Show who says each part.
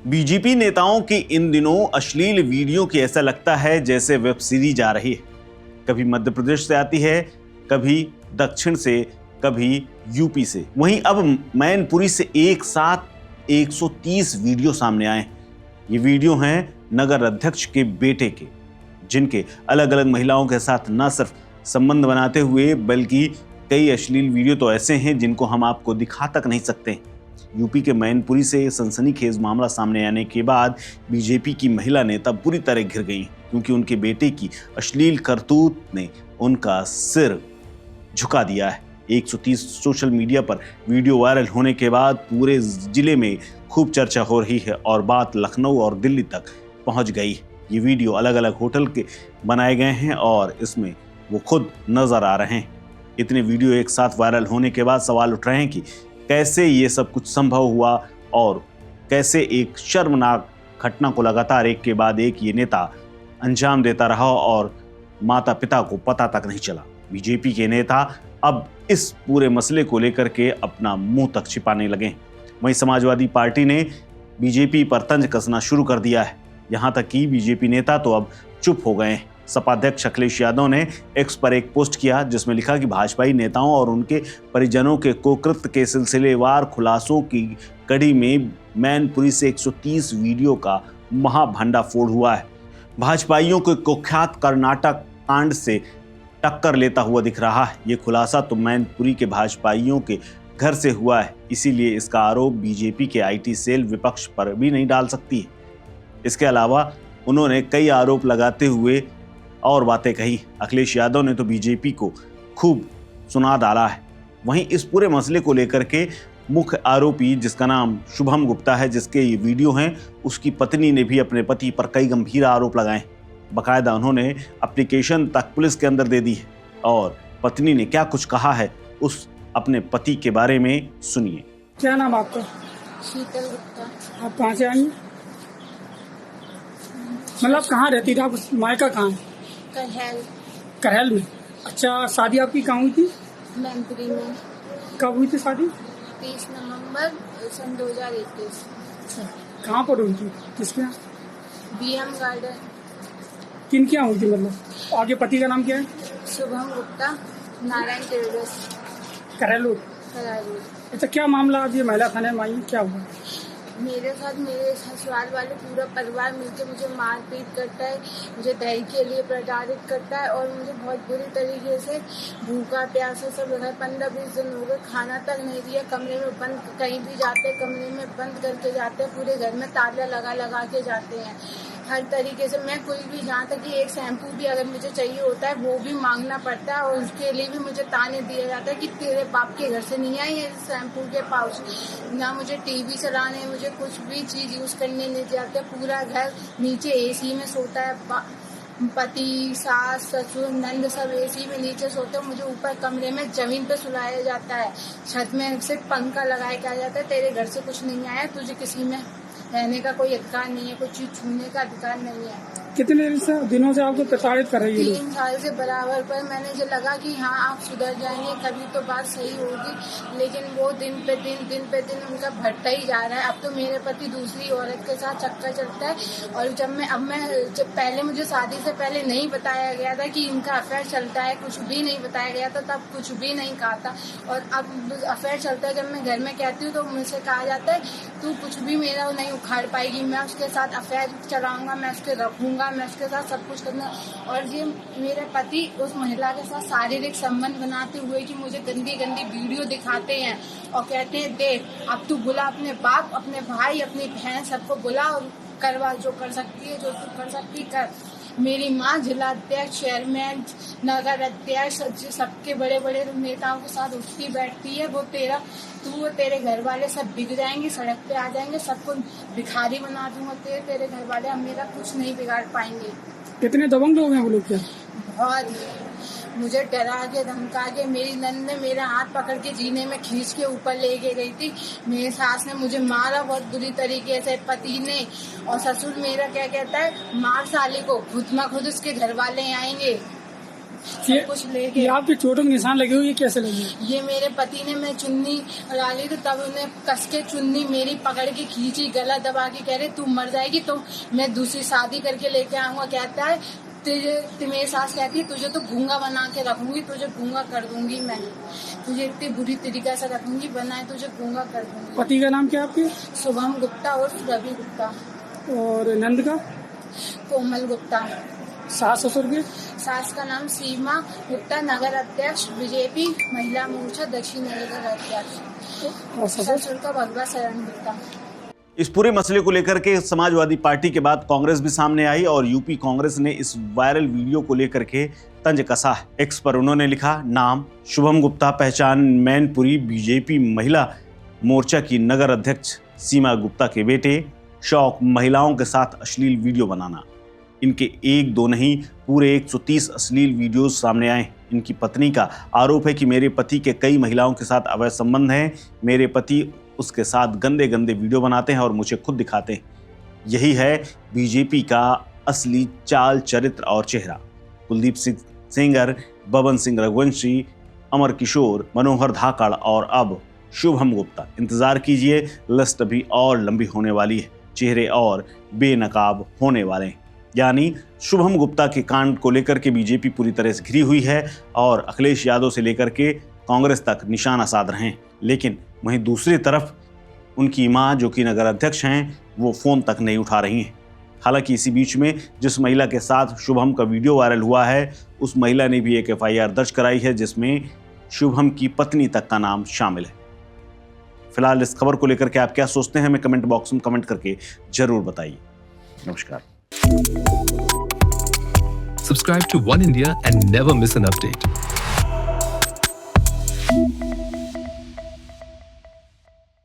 Speaker 1: BJP नेताओं की इन दिनों अश्लील वीडियो की ऐसा लगता है जैसे वेब सीरीज आ रही है। कभी मध्य प्रदेश से आती है, कभी दक्षिण से, कभी यूपी से। वहीं अब मैनपुरी से एक साथ 130 वीडियो सामने आए हैं। ये वीडियो हैं नगर अध्यक्ष के बेटे के, जिनके अलग अलग महिलाओं के साथ न सिर्फ संबंध बनाते हुए बल्कि कई अश्लील वीडियो तो ऐसे हैं जिनको हम आपको दिखा तक नहीं सकते। यूपी के मैनपुरी से सनसनीखेज मामला सामने आने के बाद बीजेपी की महिला नेता बुरी तरह घिर गई, क्योंकि उनके बेटे की अश्लील करतूत ने उनका सिर झुका दिया है। 130 सोशल मीडिया पर वीडियो वायरल होने के बाद पूरे जिले में खूब चर्चा हो रही है और बात लखनऊ और दिल्ली तक पहुंच गई। ये वीडियो अलग अलग होटल के बनाए गए हैं और इसमें वो खुद नजर आ रहे हैं। इतने वीडियो एक साथ वायरल होने के बाद सवाल उठ रहे हैं कि कैसे ये सब कुछ संभव हुआ और कैसे एक शर्मनाक घटना को लगातार एक के बाद एक ये नेता अंजाम देता रहा और माता पिता को पता तक नहीं चला। बीजेपी के नेता अब इस पूरे मसले को लेकर के अपना मुंह तक छिपाने लगे। वहीं समाजवादी पार्टी ने बीजेपी पर तंज कसना शुरू कर दिया है। यहां तक कि बीजेपी नेता तो अब चुप हो गए हैं। सपा अध्यक्ष अखिलेश यादव ने एक्स पर एक पोस्ट किया जिसमें लिखा कि भाजपाई नेताओं और उनके परिजनों के कुकृत्य के सिलसिलेवार खुलासों की कड़ी में मैनपुरी से 130 वीडियो का महाभंडाफोड़ हुआ है। भाजपाइयों के कुख्यात कर्नाटक कांड से टक्कर लेता हुआ दिख रहा है। ये खुलासा तो मैनपुरी के भाजपाइयों के घर से हुआ है, इसीलिए इसका आरोप बीजेपी के आईटी सेल विपक्ष पर भी नहीं डाल सकती है। इसके अलावा उन्होंने कई आरोप लगाते हुए और बातें कही। अखिलेश यादव ने तो बीजेपी को खूब सुना डाला है। वहीं इस पूरे मसले को लेकर के मुख्य आरोपी, जिसका नाम शुभम गुप्ता है, जिसके ये वीडियो हैं, उसकी पत्नी ने भी अपने पति पर कई गंभीर आरोप लगाए। बाकायदा उन्होंने एप्लीकेशन तक पुलिस के अंदर दे दी है और पत्नी ने क्या कुछ कहा है उस अपने पति के बारे में सुनिए।
Speaker 2: क्या नाम आपका?
Speaker 3: शीतल गुप्ता।
Speaker 2: आप कहाँ से आई? मतलब कहाँ रहती थी आप? मायका कहाँ है? करहल में। अच्छा, शादी आपकी कहाँ हुई थी?
Speaker 3: मैनपुरी में।
Speaker 2: कब हुई थी शादी?
Speaker 3: 30 नवंबर सन 2021।
Speaker 2: कहाँ पर हुई थी? किसके यहाँ?
Speaker 3: BM garden.
Speaker 2: किन क्या हुई थी? मतलब आपके पति का नाम क्या है?
Speaker 3: शुभम गुप्ता, नारायण टेरस,
Speaker 2: करहल।
Speaker 3: करारू।
Speaker 2: अच्छा, क्या मामला? आप ये महिला थाने में आई, क्या हुआ?
Speaker 3: मेरे साथ मेरे ससुराल वाले पूरा परिवार मिलकर मुझे मारपीट करता है, मुझे दहेज के लिए प्रताड़ित करता है और मुझे बहुत बुरी तरीके से भूखा प्यासा सब रखा है। 15-20 दिन हो गए, खाना तक नहीं दिया। कमरे में बंद, कहीं भी जाते कमरे में बंद करके जाते हैं, पूरे घर में ताला लगा के जाते हैं। हर तरीके से मैं कोई भी, जहाँ तक कि एक शैम्पू भी अगर मुझे चाहिए होता है वो भी मांगना पड़ता है और उसके लिए भी मुझे ताने दिया जाता है कि तेरे बाप के घर से नहीं आई है शैम्पू के पाउच। ना मुझे टीवी चलाने, मुझे कुछ भी चीज़ यूज़ करने नहीं जाते। पूरा घर नीचे AC में सोता है। पति, सास, ससुर, नंद सब AC में नीचे सोते हैं। मुझे ऊपर कमरे में जमीन पे सुलाया जाता है। छत में सिर्फ पंखा लगाया क्या जाता है, तेरे घर से कुछ नहीं आया, तुझे किसी में रहने का कोई अधिकार नहीं है, कोई चीज छूने का अधिकार नहीं है।
Speaker 2: कितने दिनों से आपको प्रताड़ित कर रही है?
Speaker 3: 3 साल से बराबर। पर मैंने जो लगा कि हाँ आप सुधर जाएंगे, कभी तो बात सही होगी, लेकिन वो दिन पे दिन उनका बढ़ता ही जा रहा है। अब तो मेरे पति दूसरी औरत के साथ चक्कर चलता है और जब पहले मुझे शादी से पहले नहीं बताया गया था कि इनका अफेयर चलता है, कुछ भी नहीं बताया गया था, तब कुछ भी नहीं कहा था। और अब अफेयर चलता है, जब मैं घर में कहती हूँ तो मुझसे कहा जाता है तू कुछ भी मेरा नहीं उखाड़ पाएगी, मैं उसके साथ अफेयर चलाऊंगा, मैं उसके रखूंगा, मैं उसके साथ सब कुछ करना। और ये मेरे पति उस महिला के साथ शारीरिक संबंध बनाते हुए कि मुझे गंदी वीडियो दिखाते हैं और कहते हैं देख अब तू बुला अपने बाप, अपने भाई, अपनी बहन, सबको बुला और करवा, जो कर सकती है, जो तू कर सकती कर। मेरी माँ जिला अध्यक्ष, चेयरमैन, नगर अध्यक्ष, सबके बड़े बड़े नेताओं के साथ उठती बैठती है। वो तेरे घर वाले सब बिक जाएंगे, सड़क पे आ जाएंगे, सबको भिखारी बना दूंगा। तेरे घर वाले अब मेरा कुछ नहीं बिगाड़ पाएंगे।
Speaker 2: कितने दबंग लोग हैं वो लोग? क्या
Speaker 3: बहुत मुझे डरा के धमका के, मेरी नंद ने मेरा हाथ पकड़ के जीने में खींच के ऊपर लेके गई थी। मेरी सास ने मुझे मारा बहुत बुरी तरीके से, पति ने। और ससुर मेरा क्या कहता है, मार साले को, खुद उसके घर वाले आएंगे। सब कुछ ले
Speaker 2: ये
Speaker 3: गए।
Speaker 2: आपके चोटों के निशान लगे हुए, ये कैसे लगे?
Speaker 3: ये मेरे पति ने, मैं चुन्नी डाली तो तब उन्हें कस के चुन्नी मेरी पकड़ के खींची, गला दबा के कह रहे तू मर जाएगी तो मैं दूसरी शादी करके लेके आऊंगा। कहता है तुझे, मेरी सास कहती है तुझे तो गूंगा बना के रखूंगी, तुझे गूंगा कर दूंगी, मैं तुझे इतनी बुरी तरीके से रखूंगी, बनाए तुझे गूंगा कर दूंगी।
Speaker 2: पति का नाम क्या आपके?
Speaker 3: शुभम गुप्ता और रवि गुप्ता।
Speaker 2: और नंद का?
Speaker 3: कोमल गुप्ता।
Speaker 2: सास ससुर के?
Speaker 3: सास का नाम सीमा गुप्ता, नगर अध्यक्ष बीजेपी महिला मोर्चा दक्षिण नगर अध्यक्ष।
Speaker 2: और ससुर?
Speaker 3: ससुर का भगवा शरण गुप्ता।
Speaker 1: इस पूरे मसले को लेकर के समाजवादी पार्टी के बाद कांग्रेस भी सामने आई और यूपी कांग्रेस ने इस वायरल वीडियो को लेकर के तंज कसा है। एक्स पर उन्होंने लिखा, नाम शुभम गुप्ता, पहचान मैनपुरी, बीजेपी महिला मोर्चा की नगर अध्यक्ष सीमा गुप्ता के बेटे, शौक महिलाओं के साथ अश्लील वीडियो बनाना। इनके एक दो नहीं, पूरे 130 अश्लील वीडियोस सामने आए। इनकी पत्नी का आरोप है कि मेरे पति के कई महिलाओं के साथ अवैध संबंध हैं, मेरे पति उसके साथ गंदे गंदे वीडियो बनाते हैं और मुझे खुद दिखाते हैं। यही है बीजेपी का असली चाल, चरित्र और चेहरा। कुलदीप सिंह सेंगर, बबन सिंह रघुवंशी, अमर किशोर, मनोहर धाकड़ और अब शुभम गुप्ता। इंतजार कीजिए, लिस्ट अभी और लंबी होने वाली है, चेहरे और बेनकाब होने वाले हैं। यानी शुभम गुप्ता के कांड को लेकर के बीजेपी पूरी तरह से घिरी हुई है और अखिलेश यादव से लेकर के कांग्रेस तक निशाना साध रहे हैं। लेकिन वहीं दूसरी तरफ उनकी मां, जो कि नगर अध्यक्ष हैं, वो फोन तक नहीं उठा रही हैं। हालांकि इसी बीच में जिस महिला के साथ शुभम का वीडियो वायरल हुआ है, उस महिला ने भी एक FIR दर्ज कराई है जिसमें शुभम की पत्नी तक का नाम शामिल है। फिलहाल इस खबर को लेकर के आप क्या सोचते हैं, हमें कमेंट बॉक्स में कमेंट करके जरूर बताइए। नमस्कार।
Speaker 4: Subscribe to One India and never miss an update.